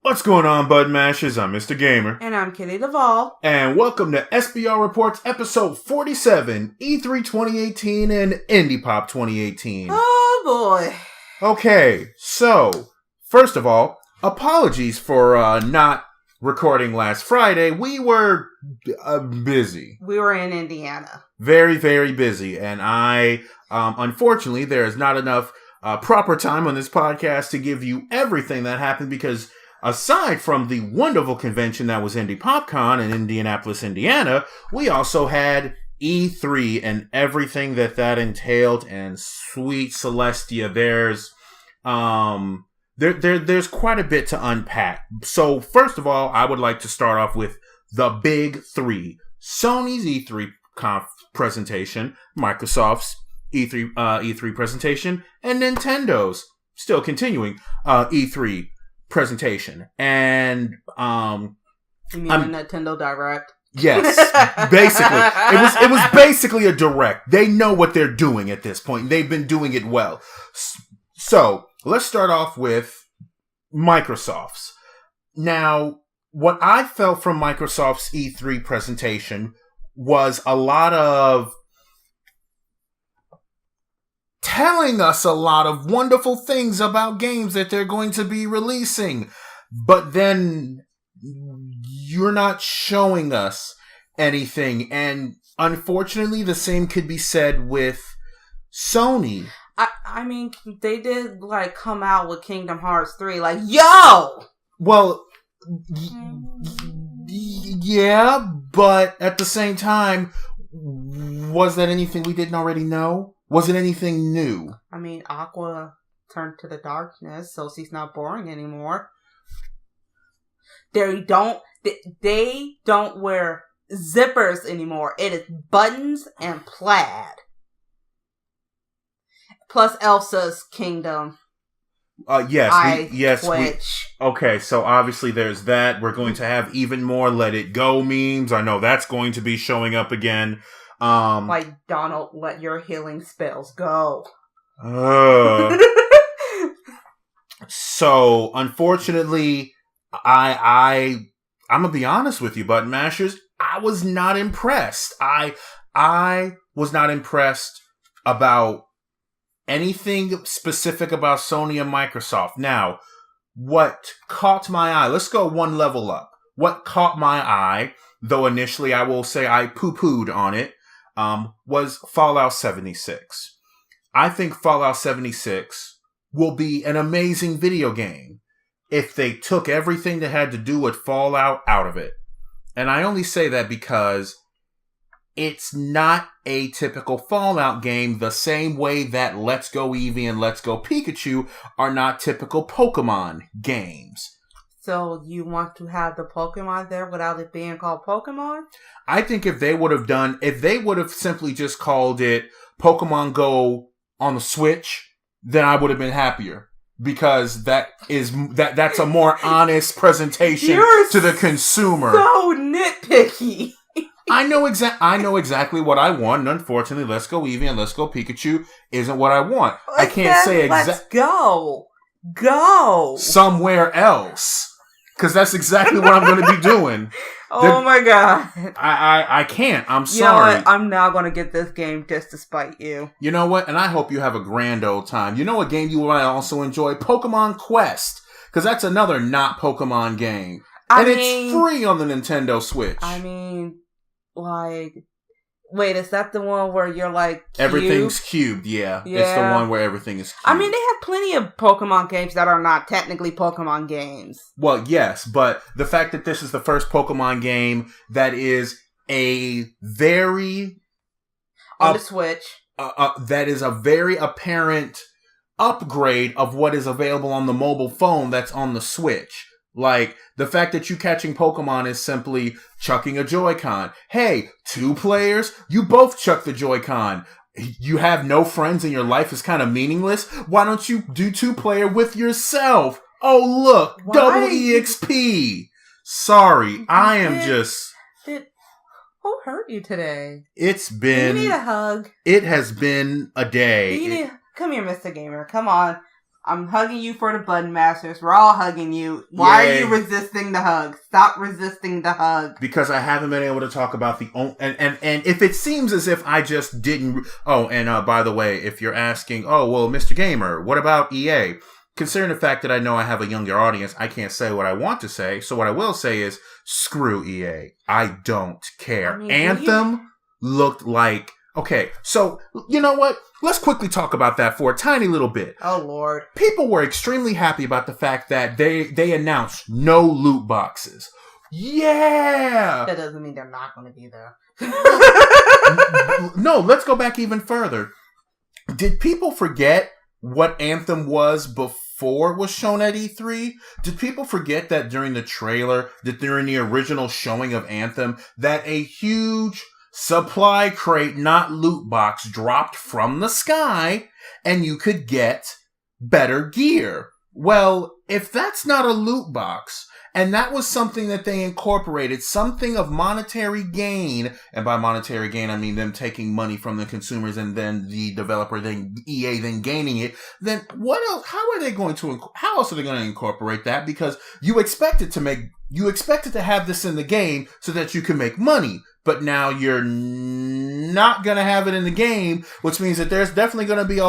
What's going on, Bud Mashers? I'm Mr. Gamer. And I'm Kitty Duvall. And welcome to SBRReports episode 47, E3 2018 and Indie Pop 2018. Oh boy. Okay, so, first of all, apologies for not recording last Friday. We were busy. We were in Indiana. Very, very busy. And unfortunately, there is not enough proper time on this podcast to give you everything that happened because aside from the wonderful convention that was Indie PopCon in Indianapolis, Indiana, we also had E3 and everything that entailed. And sweet Celestia, there's quite a bit to unpack. So first of all, I would like to start off with the big three: Sony's E3 presentation, Microsoft's E3 presentation, and Nintendo's still continuing E3 presentation. And you mean a Nintendo Direct? Yes, basically. It was basically a direct. They know what they're doing at this point. They've been doing it well. So, let's start off with Microsoft's. Now, what I felt from Microsoft's E3 presentation was a lot of telling us a lot of wonderful things about games that they're going to be releasing, but then you're not showing us anything. And unfortunately, the same could be said with Sony. I mean, they did come out with Kingdom Hearts 3, yo! Well, yeah, but at the same time, was that anything we didn't already know? Was it anything new? I mean, Aqua turned to the darkness, so she's not boring anymore. They don't wear zippers anymore. It is buttons and plaid. Plus Elsa's kingdom. Yes. Twitch. Okay, so obviously there's that. We're going to have even more Let It Go memes. I know that's going to be showing up again. Donald, let your healing spells go. So, unfortunately, I'm gonna be honest with you, Button Mashers. I was not impressed. I was not impressed about anything specific about Sony and Microsoft. Now, what caught my eye, let's go one level up. What caught my eye, though initially I will say I poo-pooed on it, was Fallout 76. I think Fallout 76 will be an amazing video game if they took everything that had to do with Fallout out of it. And I only say that because it's not a typical Fallout game the same way that Let's Go Eevee and Let's Go Pikachu are not typical Pokemon games. So you want to have the Pokemon there without it being called Pokemon? I think if they would have simply just called it Pokemon Go on the Switch, then I would have been happier. Because that's a more honest presentation to the consumer. So nitpicky. I know exactly what I want, and unfortunately, Let's Go Eevee and Let's Go Pikachu isn't what I want. I can't say exactly. Let's go somewhere else, because that's exactly what I'm going to be doing. Oh my god! I can't. I'm sorry. You know what? I'm now going to get this game just to spite you. You know what? And I hope you have a grand old time. You know what game you might also enjoy? Pokemon Quest, because that's another not Pokemon game, it's free on the Nintendo Switch. I mean, wait, is that the one where you're cubed? Everything's cubed, yeah. It's the one where everything is cubed. I mean, they have plenty of Pokemon games that are not technically Pokemon games. Well, yes, but the fact that this is the first Pokemon game that is a very... on the Switch. That is a very apparent upgrade of what is available on the mobile phone that's on the Switch. The fact that you catching Pokemon is simply chucking a Joy-Con. Hey, 2 players, you both chuck the Joy-Con. You have no friends and your life is kind of meaningless? Why don't you do 2-player with yourself? Oh, look, double EXP. Sorry, I am just... Who hurt you today? It's been... You need a hug. It has been a day. Come here, Mr. Gamer. Come on. I'm hugging you for the button masters. We're all hugging you. Why are you resisting the hug? Stop resisting the hug. Because I haven't been able to talk about and if it seems as if I just didn't. Oh, and by the way, if you're asking, oh well, Mr. Gamer, what about EA? Considering the fact that I know I have a younger audience, I can't say what I want to say. So what I will say is, screw EA. I don't care. Anthem looked like. Okay, so, you know what? Let's quickly talk about that for a tiny little bit. Oh, Lord. People were extremely happy about the fact that they announced no loot boxes. Yeah! That doesn't mean they're not going to be there. No, let's go back even further. Did people forget what Anthem was before it was shown at E3? Did people forget that during the trailer, that during the original showing of Anthem, that a huge supply crate, not loot box, dropped from the sky and you could get better gear? Well, if that's not a loot box, and that was something that they incorporated, something of monetary gain, and by monetary gain I mean them taking money from the consumers and then the developer, then EA, then gaining it, then what else? How else are they going to incorporate that? Because you expected to have this in the game so that you can make money. But now you're not going to have it in the game, which means that there's definitely going to be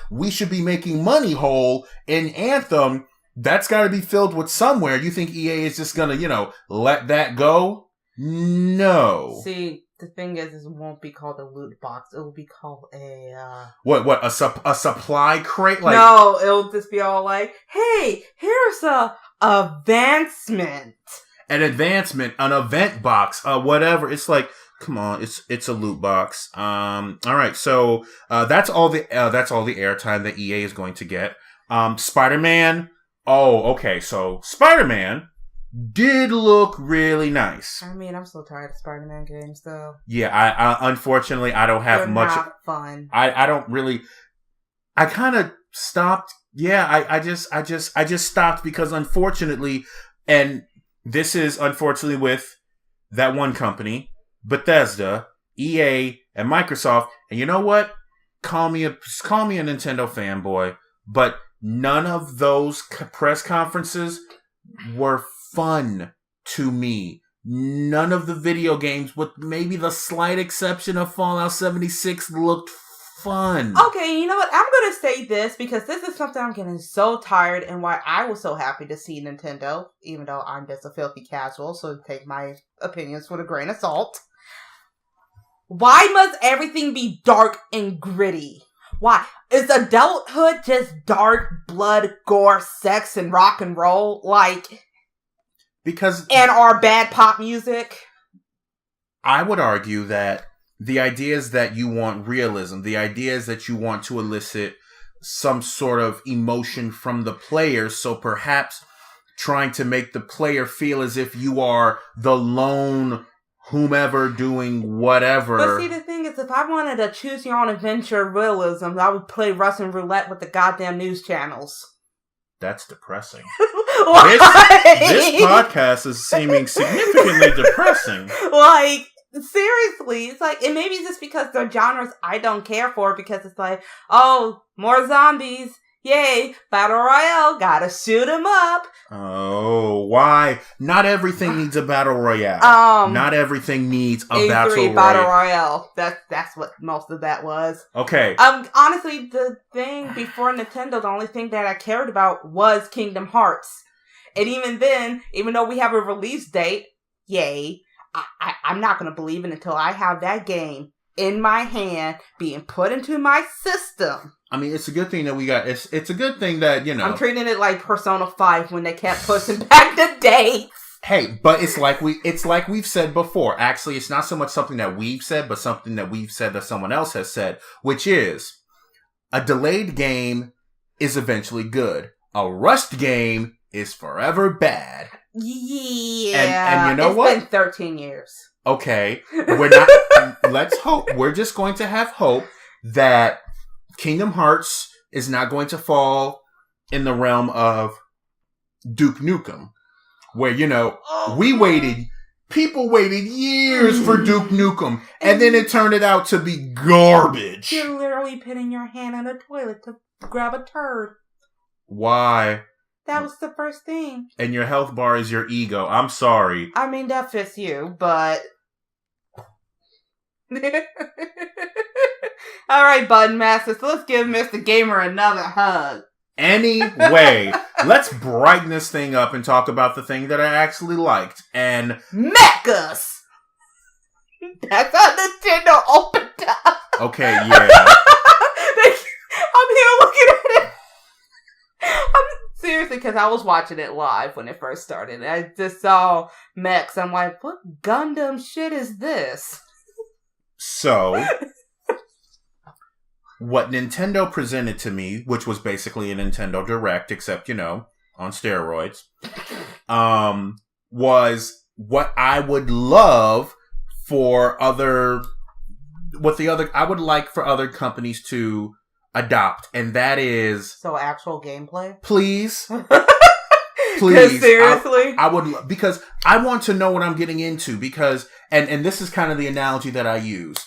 we should be making money hole in Anthem. That's got to be filled with somewhere. You think EA is just going to, let that go? No. See, the thing is it won't be called a loot box. It will be called a... What, a supply crate? Like... No, it'll just be all like, hey, here's a advancement. An advancement, an event box, whatever. It's like, come on, it's a loot box. All right, so that's all the airtime that EA is going to get. Spider-Man. Oh, okay. So Spider-Man did look really nice. I mean, I'm so tired of Spider-Man games, though. Yeah, I unfortunately I don't have much. They're not fun. I don't really. I kind of stopped. Yeah, I just stopped because unfortunately, and this is unfortunately with that one company, Bethesda, EA, and Microsoft. And you know what? Call me a Nintendo fanboy, but none of those press conferences were fun to me. None of the video games, with maybe the slight exception of Fallout 76, looked fun. Okay, you know what? I'm going to say this because this is something I'm getting so tired and why I was so happy to see Nintendo, even though I'm just a filthy casual, so take my opinions with a grain of salt. Why must everything be dark and gritty? Why? Is adulthood just dark, blood, gore, sex, and rock and roll? And our bad pop music? I would argue that the idea is that you want realism. The idea is that you want to elicit some sort of emotion from the player. So perhaps trying to make the player feel as if you are the lone whomever doing whatever. But see, the thing is, if I wanted a choose your own adventure realism, I would play Russian roulette with the goddamn news channels. That's depressing. This podcast is seeming significantly depressing. Seriously, it's like, and maybe it's just because they're genres I don't care for, because it's like, oh, more zombies, yay, battle royale, gotta shoot 'em up. Oh, why? Not everything needs a battle royale. Not everything needs a battle royale. That's what most of that was. Okay. Honestly, the thing before Nintendo, the only thing that I cared about was Kingdom Hearts, and even then, even though we have a release date, yay. I'm not going to believe it until I have that game in my hand being put into my system. I mean, it's a good thing that we got. It's a good thing that, I'm treating it like Persona 5 when they kept pushing back the dates. Hey, but it's like we've said before. Actually, it's not so much something that we've said, but something that we've said that someone else has said, which is a delayed game is eventually good. A rushed game is forever bad. Yeah, and you know what? It's been 13 years. Okay, we're not. Let's hope. We're just going to have hope that Kingdom Hearts is not going to fall in the realm of Duke Nukem, where people waited years for Duke Nukem, and then it turned out to be garbage. You're literally putting your hand in a toilet to grab a turd. Why? That was the first thing. And your health bar is your ego. I'm sorry. I mean, that fits you, but... Alright, Button Masters, let's give Mr. Gamer another hug. Anyway, let's brighten this thing up and talk about the thing that I actually liked. And... Mechas! That's how Nintendo opened up. Okay, yeah. I'm here looking at it. Seriously, because I was watching it live when it first started. And I just saw mechs. I'm like, what Gundam shit is this? So, what Nintendo presented to me, which was basically a Nintendo Direct, except, on steroids, was what I would love for I would like for other companies to adopt, and that is... So actual gameplay? Please. Please. Seriously? I would, because I want to know what I'm getting into, because, and this is kind of the analogy that I use.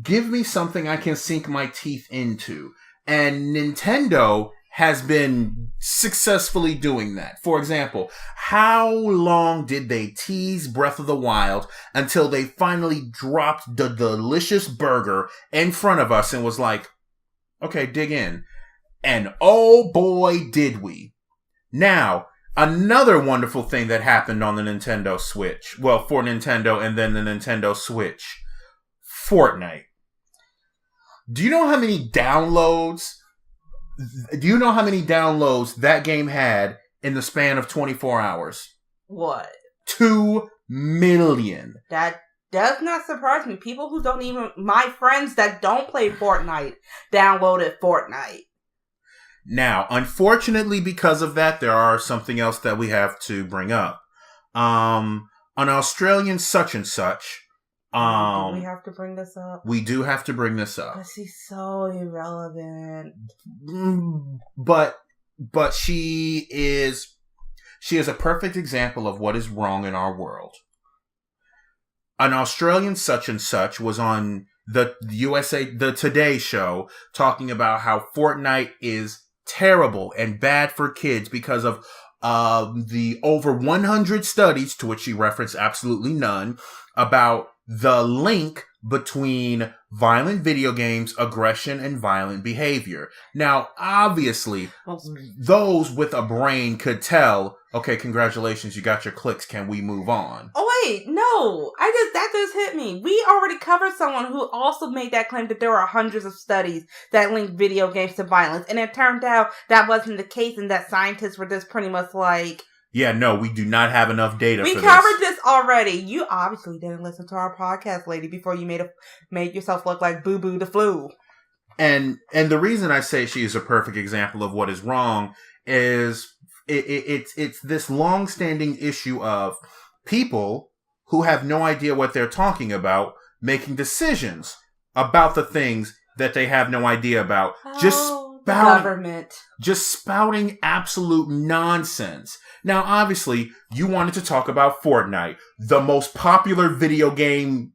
Give me something I can sink my teeth into. And Nintendo has been successfully doing that. For example, how long did they tease Breath of the Wild until they finally dropped the delicious burger in front of us and was like, okay, dig in. And oh boy, did we. Now, another wonderful thing that happened on the Nintendo Switch. Well, for Nintendo and then the Nintendo Switch. Fortnite. Do you know how many downloads that game had in the span of 24 hours? What? 2 million. That does not surprise me. People who don't even... My friends that don't play Fortnite downloaded Fortnite. Now, unfortunately, because of that, there are something else that we have to bring up. An Australian such and such... do we have to bring this up? We do have to bring this up. Because he's so irrelevant. But she is a perfect example of what is wrong in our world. An Australian such and such was on the Today Show talking about how Fortnite is terrible and bad for kids because of the over 100 studies, to which she referenced absolutely none, about the link between violent video games, aggression, and violent behavior. Now, obviously, those with a brain could tell, okay, congratulations, you got your clicks, can we move on? Oh, wait, no. That just hit me. We already covered someone who also made that claim that there are hundreds of studies that link video games to violence, and it turned out that wasn't the case, and that scientists were just pretty much like... Yeah, no, we do not have enough data for this. We covered this already. You obviously didn't listen to our podcast, lady, before you made yourself look like Boo Boo the Flu. And the reason I say she is a perfect example of what is wrong is it's this long-standing issue of people who have no idea what they're talking about making decisions about the things that they have no idea about. Government. Just spouting absolute nonsense. Now, obviously, you wanted to talk about Fortnite, the most popular video game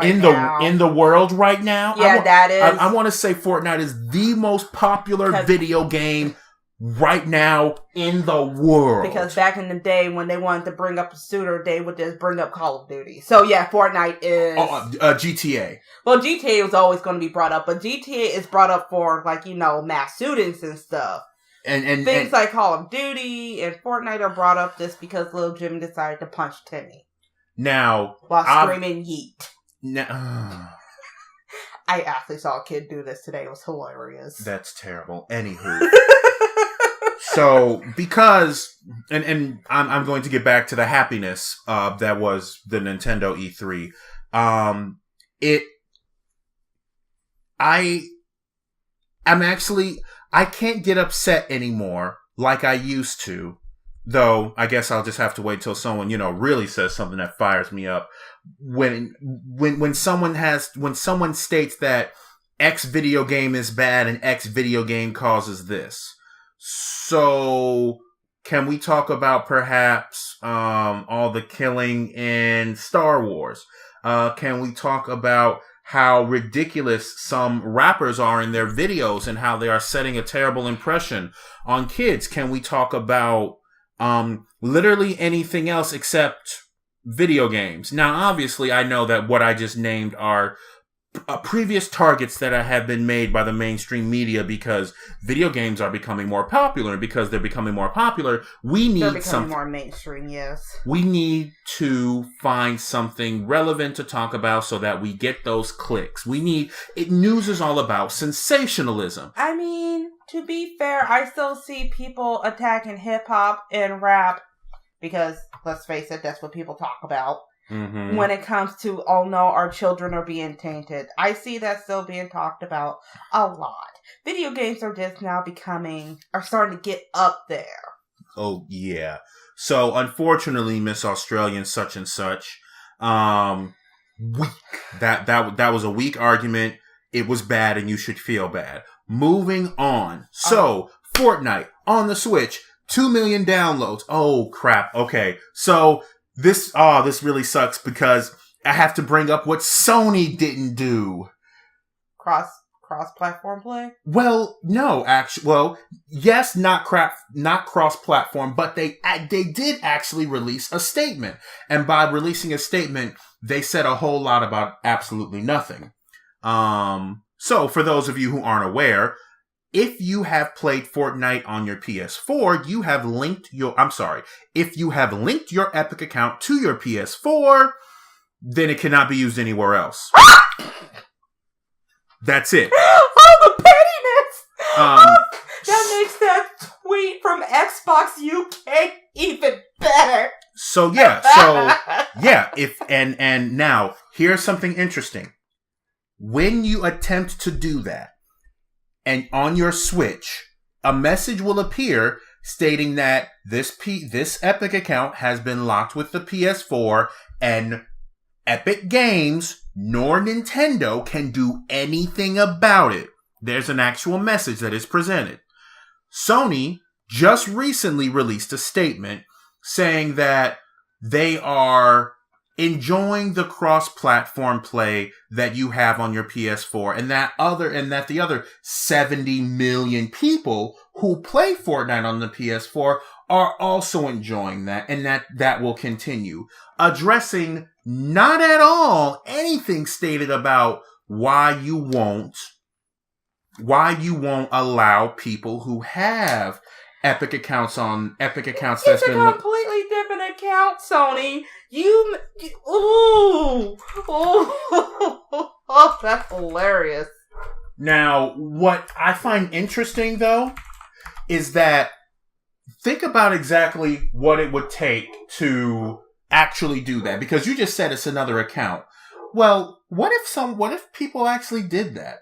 in the world right now. Yeah, that is. I want to say Fortnite is the most popular video game right now in the world. Because back in the day when they wanted to bring up a shooter, they would just bring up Call of Duty. So yeah, Fortnite is... GTA. Well, GTA was always going to be brought up, but GTA is brought up for, mass shootings and stuff. And things like Call of Duty and Fortnite are brought up just because Lil Jimmy decided to punch Timmy. Now... While screaming yeet. I actually saw a kid do this today. It was hilarious. That's terrible. Anywho. So, because... And I'm going to get back to the happiness that was the Nintendo E3. I can't get upset anymore like I used to, though I guess I'll just have to wait till someone, really says something that fires me up. When someone states that X video game is bad and X video game causes this. So, can we talk about perhaps all the killing in Star Wars? Can we talk about how ridiculous some rappers are in their videos and how they are setting a terrible impression on kids? Can we talk about literally anything else except video games? Now, obviously, I know that what I just named are previous targets that have been made by the mainstream media because video games are becoming more popular. And because they're becoming more popular, we need something more mainstream. Yes, we need to find something relevant to talk about so that we get those clicks. News is all about sensationalism. I mean, to be fair, I still see people attacking hip hop and rap because, let's face it, that's what people talk about. Mm-hmm. When it comes to, oh no, our children are being tainted. I see that still being talked about a lot. Video games are just now are starting to get up there. Oh, yeah. So, unfortunately, Miss Australian such and such, weak. That was a weak argument. It was bad and you should feel bad. Moving on. So, Fortnite on the Switch, 2 million downloads. Oh, crap. Okay. So, This really sucks because I have to bring up what Sony didn't do. Cross-platform play? Well, no, actually, yes, not cross-platform, but they did actually release a statement. And by releasing a statement, they said a whole lot about absolutely nothing. So for those of you who aren't aware, if you have played Fortnite on your PS4, if you have linked your Epic account to your PS4, then it cannot be used anywhere else. That's it. Oh, the pettiness! That makes that tweet from Xbox UK even better. So, and now, here's something interesting. When you attempt to do that, and on your Switch, a message will appear stating that this Epic account has been locked with the PS4 and Epic Games nor Nintendo can do anything about it. There's an actual message that is presented. Sony just recently released a statement saying that they are enjoying the cross-platform play that you have on your PS4 and that the other 70 million people who play Fortnite on the PS4 are also enjoying that, and that will continue. Addressing not at all anything stated about why you won't allow people who have Epic accounts It's a completely different account, Sony. Oh, that's hilarious. Now, what I find interesting, though, is that think about exactly what it would take to actually do that. Because you just said it's another account. Well, what if people actually did that?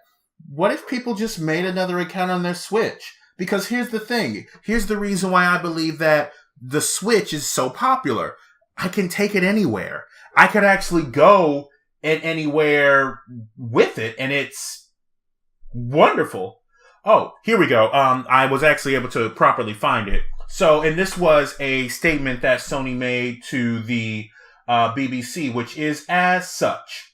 What if people just made another account on their Switch? Because here's the thing. Here's the reason why I believe that the Switch is so popular. I can take it anywhere. I could actually go anywhere with it, and it's wonderful. Oh, here we go. I was actually able to properly find it. So, and this was a statement that Sony made to the BBC, which is as such.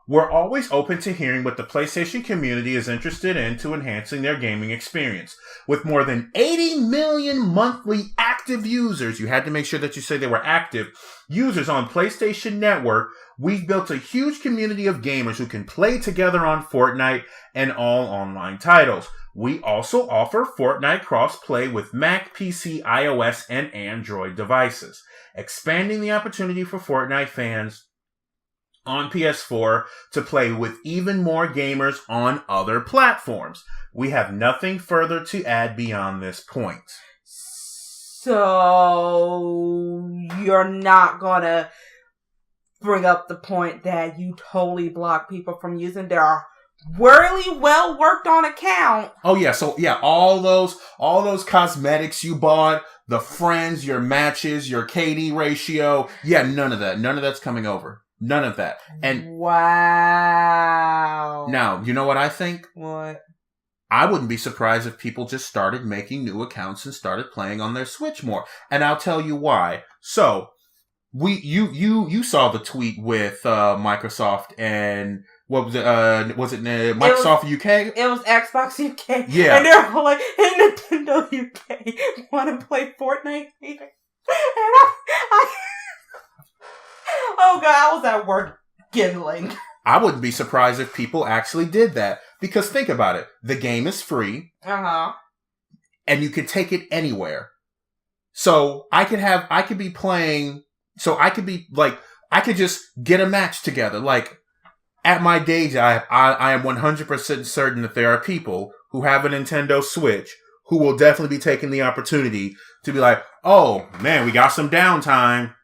We're always open to hearing what the PlayStation community is interested in to enhancing their gaming experience. With more than 80 million monthly active users, you had to make sure that you say they were active, users on PlayStation Network, we've built a huge community of gamers who can play together on Fortnite and all online titles. We also offer Fortnite cross-play with Mac, PC, iOS, and Android devices, expanding the opportunity for Fortnite fans on PS4 to play with even more gamers on other platforms. We have nothing further to add beyond this point. So, you're not gonna bring up the point that you totally block people from using their really well worked on account. Oh yeah, so yeah, all those cosmetics you bought, the friends, your matches, your KD ratio, yeah, none of that's coming over. None of that. And wow. Now, you know what I think? What? I wouldn't be surprised if people just started making new accounts and started playing on their Switch more. And I'll tell you why. So, you saw the tweet with Microsoft and what was it? Was it Microsoft UK? It was Xbox UK. Yeah. And they're all like, hey, Nintendo UK, want to play Fortnite? And oh God, I was at work giggling. I wouldn't be surprised if people actually did that. Because think about it. The game is free. Uh-huh. And you can take it anywhere. So I could just get a match together. Like, at my day job, I am 100% certain that there are people who have a Nintendo Switch who will definitely be taking the opportunity to be like, oh man, we got some downtime.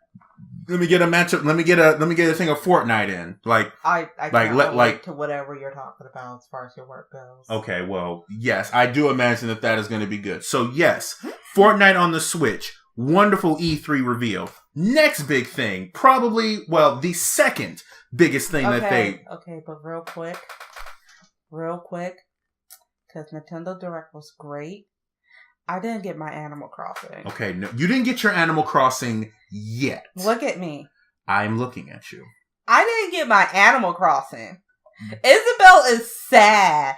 Let me get a matchup. Let me get a thing of Fortnite in. Like, I can't relate to whatever you're talking about as far as your work goes. Okay, well, yes, I do imagine that is going to be good. So yes, Fortnite on the Switch. Wonderful E3 reveal. Next big thing, probably, the second biggest thing that they... Okay, but real quick, because Nintendo Direct was great, I didn't get my Animal Crossing. Okay, no, you didn't get your Animal Crossing yet. Look at me. I'm looking at you. I didn't get my Animal Crossing. Isabel is sad.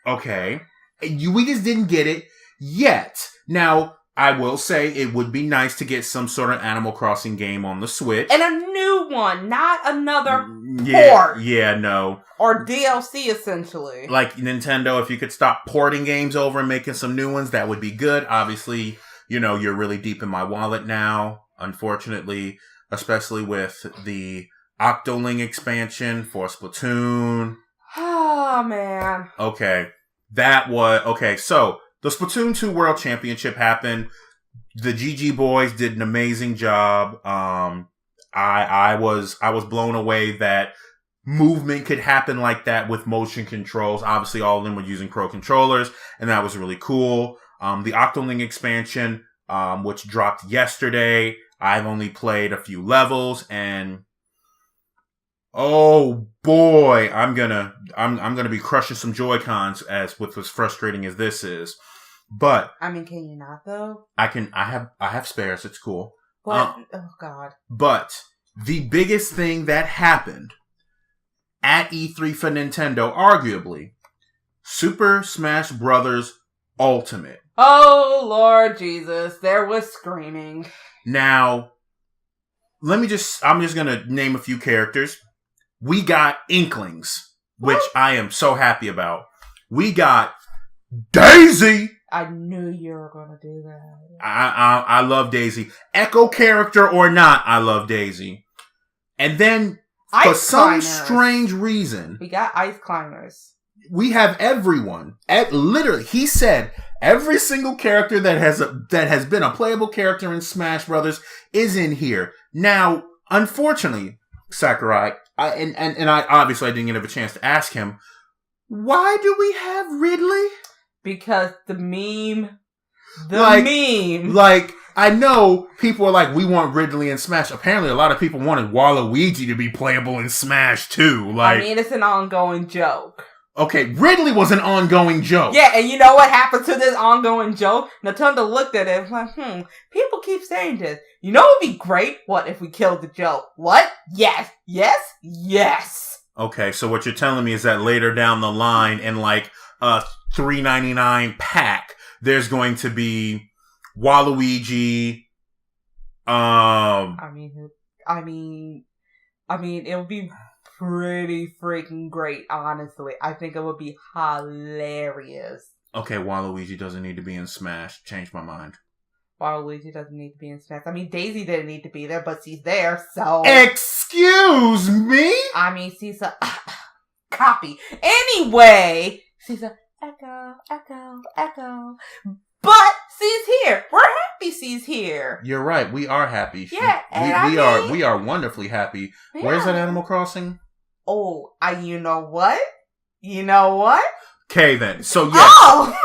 Okay. We just didn't get it yet. Now, I will say it would be nice to get some sort of Animal Crossing game on the Switch. And a new one, not another port. Yeah, no. Or DLC, essentially. Like Nintendo, if you could stop porting games over and making some new ones, that would be good. Obviously, you're really deep in my wallet now, unfortunately, especially with the Octoling expansion for Splatoon. Oh, man. Okay. So the Splatoon 2 World Championship happened. The GG boys did an amazing job. I was blown away that movement could happen like that with motion controls. Obviously, all of them were using pro controllers, and that was really cool. The Octoling expansion, which dropped yesterday, I've only played a few levels, and oh boy, I'm gonna be crushing some Joy-Cons as frustrating as this is. But I mean, can you not though? I have spares. It's cool. But oh God. But the biggest thing that happened at E3 for Nintendo, arguably, Super Smash Bros. Ultimate. Oh Lord Jesus, there was screaming. Now, I'm just gonna name a few characters. We got Inklings, which I am so happy about. We got Daisy. I knew you were going to do that. I love Daisy. Echo character or not, I love Daisy. And then, for some strange reason, we got Ice Climbers. We have everyone. Literally, he said every single character that has been a playable character in Smash Brothers is in here. Now, unfortunately, Sakurai, I obviously didn't have a chance to ask him, why do we have Ridley? Because the meme. Like, I know people are like, we want Ridley in Smash. Apparently, a lot of people wanted Waluigi to be playable in Smash, too. Like, I mean, it's an ongoing joke. Okay, Ridley was an ongoing joke. Yeah, and you know what happened to this ongoing joke? Nintendo looked at it and was like, people keep saying this. You know what would be great? What if we killed the joke? What? Yes. Okay, so what you're telling me is that later down the line in like a $3.99 pack, there's going to be Waluigi. I mean, it would be pretty freaking great, honestly. I think it would be hilarious. Okay, Waluigi doesn't need to be in Smash. Changed my mind. Waluigi doesn't need to be in Smash. I mean, Daisy didn't need to be there, but she's there, so... Excuse me? I mean, she's a... copy. Anyway, she's a... Echo. But she's here. We're happy she's here. You're right. We are happy. Yeah, we are wonderfully happy. Yeah. Where's that Animal Crossing? Oh, you know what? Okay, then. So, yeah. Oh!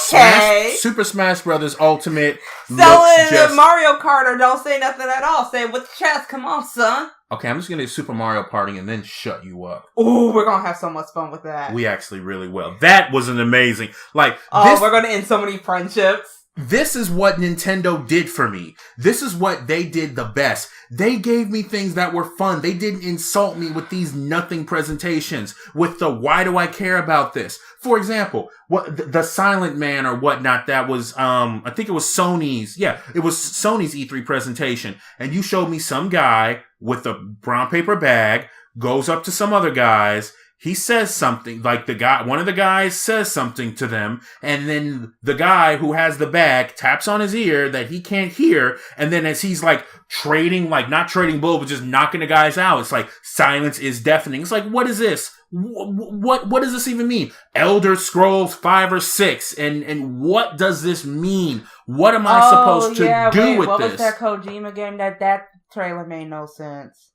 Okay. Super Smash Brothers Ultimate. So in Mario Kart, or don't say nothing at all. Say it with the chest. Come on, son. Okay, I'm just going to do Super Mario Party and then shut you up. Ooh, we're going to have so much fun with that. We actually really will. That was an amazing... we're going to end so many friendships. this is what Nintendo did for me. This is what they did the best. They gave me things that were fun. They didn't insult me with these nothing presentations, with the why do I care about this? For example, what the Silent Man or whatnot, that was, I think it was Sony's E3 presentation. And you showed me some guy with a brown paper bag, goes up to some other guys. He says something, like one of the guys says something to them, and then the guy who has the bag taps on his ear that he can't hear, and then as he's like not trading bull, but just knocking the guys out, it's like silence is deafening. It's like, what is this? What does this even mean? Elder Scrolls 5 or 6, and what does this mean? What am I supposed to do with this? What was that Kojima game? That trailer made no sense.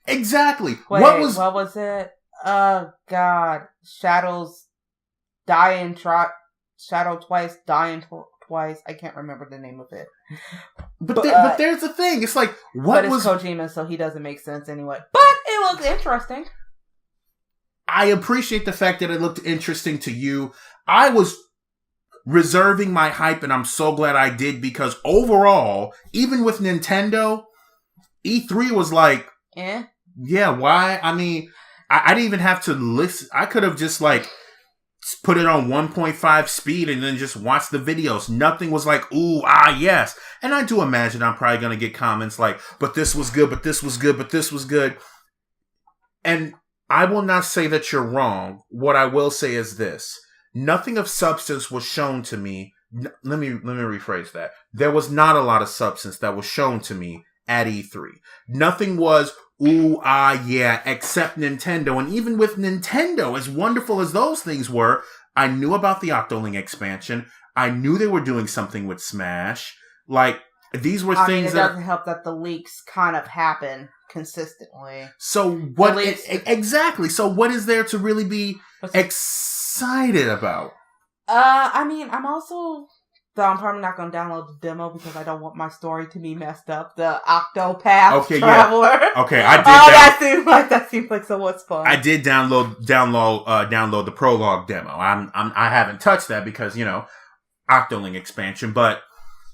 Exactly. Wait, what was it? Oh God! Shadow twice, dying twice. I can't remember the name of it. But there's the thing. It's like, what was Kojima? So he doesn't make sense anyway. But it looks interesting. I appreciate the fact that it looked interesting to you. I was reserving my hype, and I'm so glad I did, because overall, even with Nintendo, E3 was like, yeah, why? I mean, I didn't even have to listen. I could have just like put it on 1.5 speed and then just watch the videos. Nothing was like, ooh, yes. And I do imagine I'm probably going to get comments like, but this was good, but this was good, but this was good. And I will not say that you're wrong. What I will say is this. Nothing of substance was shown to me. Let me rephrase that. There was not a lot of substance that was shown to me at E3. Nothing was, ooh, yeah, except Nintendo. And even with Nintendo, as wonderful as those things were, I knew about the Octoling expansion. I knew they were doing something with Smash. Like, these were things that... it doesn't help that the leaks kind of happen consistently. So what... Exactly. So what is there to really be excited about? I mean, I'm probably not going to download the demo because I don't want my story to be messed up. The Octopath Traveler. Yeah. Okay, I did. That seems like so much fun. I did download the prologue demo. I haven't touched that because, Octoling expansion, but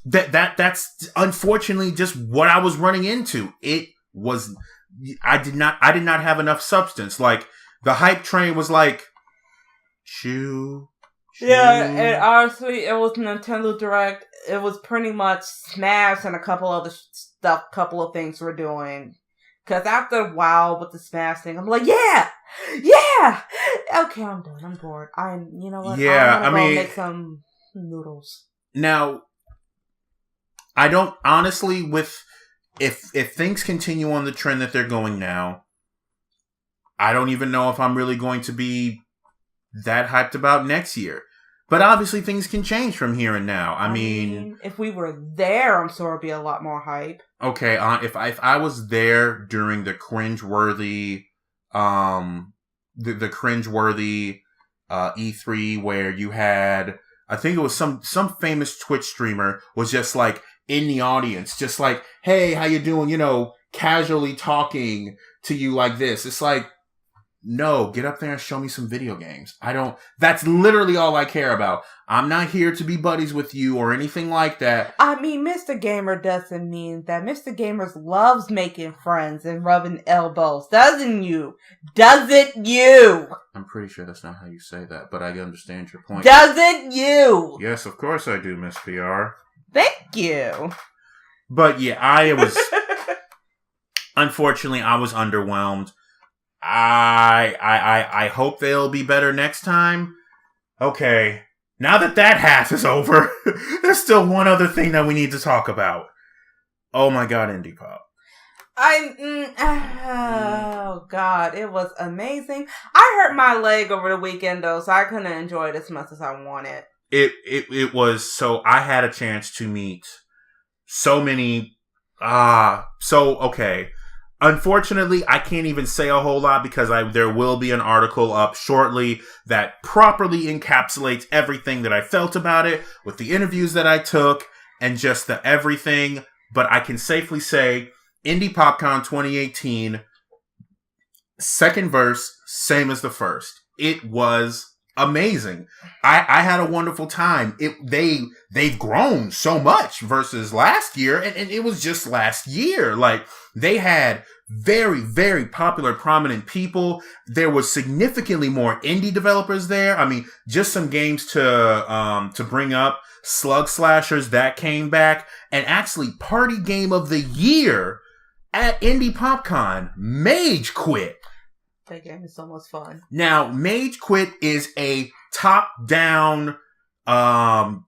that's unfortunately just what I was running into. I did not have enough substance. Like, the hype train was like, chew. Yeah, and honestly, it was Nintendo Direct. It was pretty much Smash and a couple of things we're doing. Because after a while with the Smash thing, I'm like, yeah! Okay, I'm done. I'm bored. You know what? Yeah, I'm gonna go make some noodles. Now, I don't, honestly, if things continue on the trend that they're going now, I don't even know if I'm really going to be that hyped about next year. But obviously things can change from here and now. I mean, if we were there, I'm sure it'd be a lot more hype. Okay, if I was there during the cringeworthy, the cringeworthy E3 where you had, I think it was some famous Twitch streamer was just like in the audience, just like, hey, how you doing? Casually talking to you like this. It's like, no, get up there and show me some video games. That's literally all I care about. I'm not here to be buddies with you or anything like that. I mean, Mr. Gamer doesn't mean that. Mr. Gamer loves making friends and rubbing elbows, doesn't you? Doesn't you? I'm pretty sure that's not how you say that, but I understand your point. Doesn't you? Yes, of course I do, Miss PR. Thank you. But yeah, unfortunately, I was underwhelmed. I hope they'll be better next time. Okay, now that half is over, there's still one other thing that we need to talk about. Oh my god, Indie Pop. Oh god, it was amazing. I hurt my leg over the weekend though, so I couldn't enjoy it as much as I wanted. It was, so I had a chance to meet so many, okay. Unfortunately, I can't even say a whole lot because there will be an article up shortly that properly encapsulates everything that I felt about it with the interviews that I took and just the everything. But I can safely say Indie PopCon 2018, second verse, same as the first. It was amazing. I had a wonderful time. They've grown so much versus last year, and it was just last year. Like, they had very, very popular, prominent people. There was significantly more indie developers there. I mean, just some games to bring up. Slug Slashers, that came back. And actually, Party Game of the Year at Indie PopCon, Mage Quit. That game is so much fun. Now, Mage Quit is a top-down, it's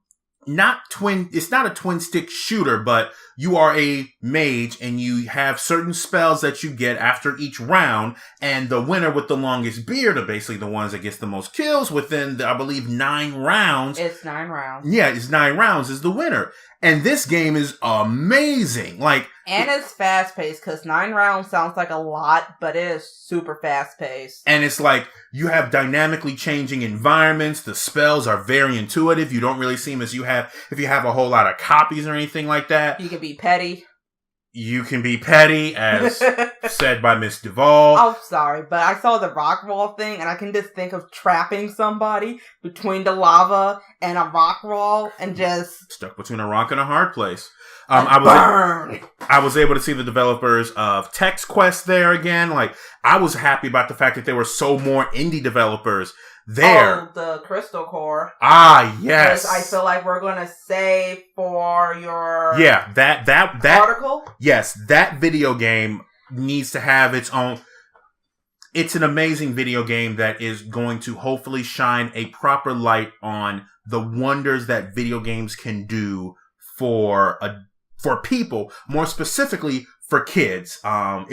not a twin-stick shooter, but you are a mage and you have certain spells that you get after each round, and the winner with the longest beard are basically the ones that gets the most kills within, I believe, 9 rounds. It's 9 rounds. Yeah, it's 9 rounds is the winner. And this game is amazing. Like, and it's fast-paced, because 9 rounds sounds like a lot, but it is super fast-paced. And it's like, you have dynamically changing environments. The spells are very intuitive. You don't really seem as if you have a whole lot of copies or anything like that. You can be petty. You can be petty, as said by Miss Duvall. Oh, sorry, but I saw the rock wall thing, and I can just think of trapping somebody between the lava and a rock wall, and just stuck between a rock and a hard place. I was able to see the developers of Text Quest there again. Like, I was happy about the fact that there were so more indie developers there. Oh, the Crystal Core. Ah, yes. I feel like we're going to save for your that article. Yes, that video game needs to have its own. It's an amazing video game that is going to hopefully shine a proper light on the wonders that video games can do for people, more specifically for kids. I've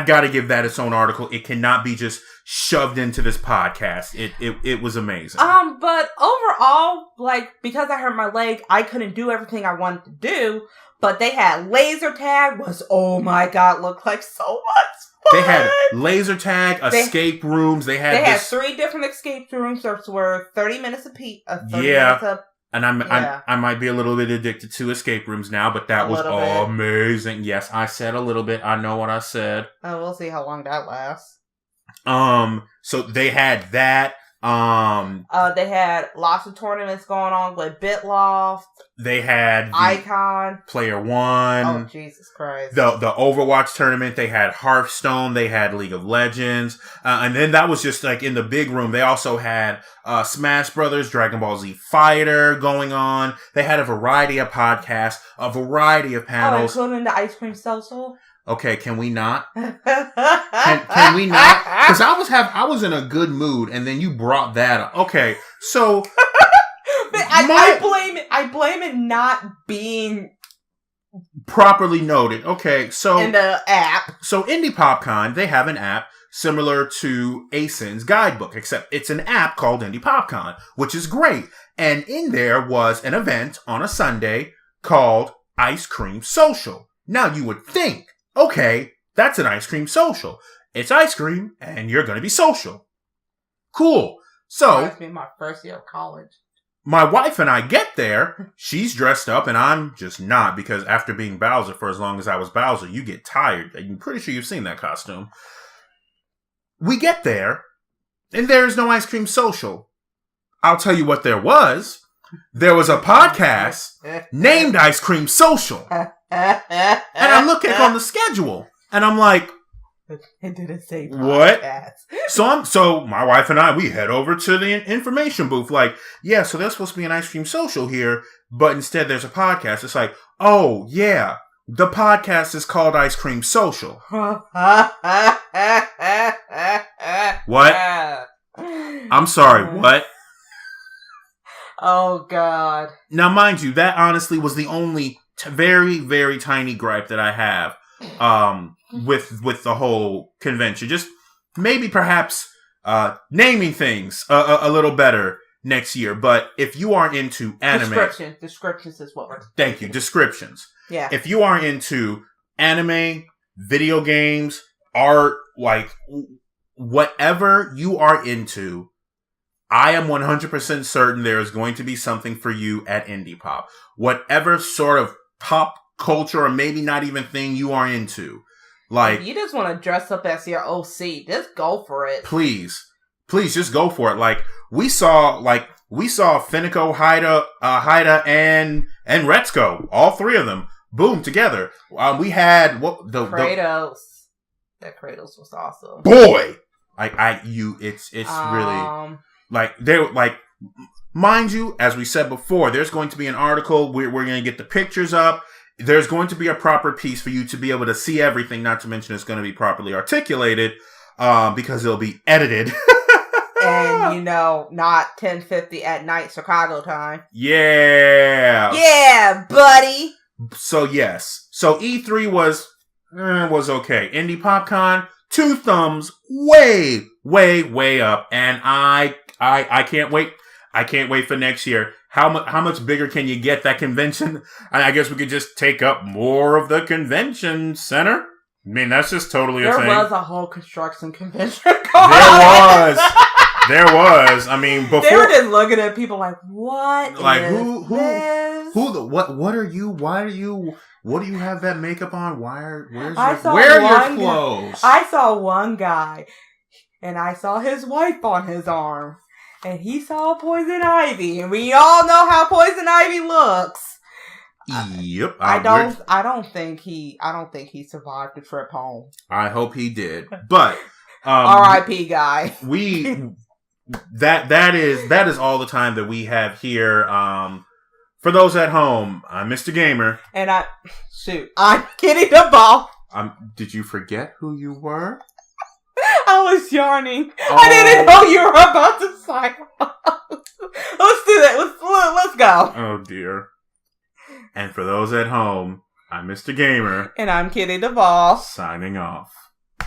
got to give that its own article. It cannot be just shoved into this podcast. It was amazing. But overall, like, because I hurt my leg, I couldn't do everything I wanted to do. But they had laser tag, was, oh my god, looked like so much fun. They had laser tag, escape rooms. They had 3 different escape rooms, which were 30 minutes apiece. And I might be a little bit addicted to escape rooms now, but that was amazing. Yes, I said a little bit. I know what I said. Oh, we'll see how long that lasts. So they had that. They had lots of tournaments going on with Bitloft. They had Icon, Player One. Oh, Jesus Christ! The Overwatch tournament. They had Hearthstone. They had League of Legends. And then that was just like in the big room. They also had Smash Brothers, Dragon Ball Z Fighter going on. They had a variety of podcasts, a variety of panels, including the Ice Cream Social. Okay, can we not? Can we not? Because I was in a good mood, and then you brought that up. Okay, so I blame it not being properly noted. Okay, so in the app. So Indie PopCon, they have an app similar to ASIN's guidebook, except it's an app called Indie PopCon, which is great. And in there was an event on a Sunday called Ice Cream Social. Now you would think, okay, that's an ice cream social. It's ice cream, and you're going to be social. Cool. So, that's been my first year of college. My wife and I get there. She's dressed up, and I'm just not, because after being Bowser for as long as I was Bowser, you get tired. I'm pretty sure you've seen that costume. We get there, and there's no ice cream social. I'll tell you what there was. There was a podcast named Ice Cream Social. And I'm looking on the schedule, and I'm like, it didn't say podcast. What? So my wife and I, we head over to the information booth. Like, yeah, so there's supposed to be an Ice Cream Social here, but instead there's a podcast. It's like, oh yeah, the podcast is called Ice Cream Social. What? I'm sorry. What? Oh God. Now, mind you, that honestly was the only very, very tiny gripe that I have with the whole convention. Just maybe perhaps naming things a little better next year. But if you are into anime... Descriptions is what we're... Thank you. Descriptions. Yeah. If you are into anime, video games, art, like whatever you are into, I am 100% certain there is going to be something for you at Indie Pop. Whatever sort of pop culture or maybe not even thing you are into. Like, if you just want to dress up as your OC, just go for it. Please. please just go for it. Like we saw Finico, Haida, and Retzko, all three of them, boom, together. We had Kratos. That Kratos was awesome. Boy, it's really like they're like. Mind you, as we said before, there's going to be an article. We're going to get the pictures up. There's going to be a proper piece for you to be able to see everything. Not to mention it's going to be properly articulated because it'll be edited. And, not 10:50 at night Chicago time. Yeah. Yeah, buddy. So, yes. So, E3 was okay. Indie PopCon, 2 thumbs way, way, way up. And I can't wait. I can't wait for next year. How much bigger can you get that convention? And I guess we could just take up more of the convention center. I mean, that's just totally a thing. There was a whole construction convention going on. There was. I mean, before they were just looking at people like, what? Like this? What are you? Why are you? What do you have that makeup on? Where are your clothes? I saw one guy, and I saw his wife on his arm. And he saw Poison Ivy, and we all know how Poison Ivy looks. Yep. I don't think he survived the trip home. I hope he did. But R.I.P. guy. That is all the time that we have here. For those at home, I'm Mr. Gamer. And I'm Kitty the Ball. Did you forget who you were? I was yawning. Oh. I didn't know you were about to sign off. Let's do that. Let's go. Oh, dear. And for those at home, I'm Mr. Gamer. And I'm Kitty the Ball. Signing off.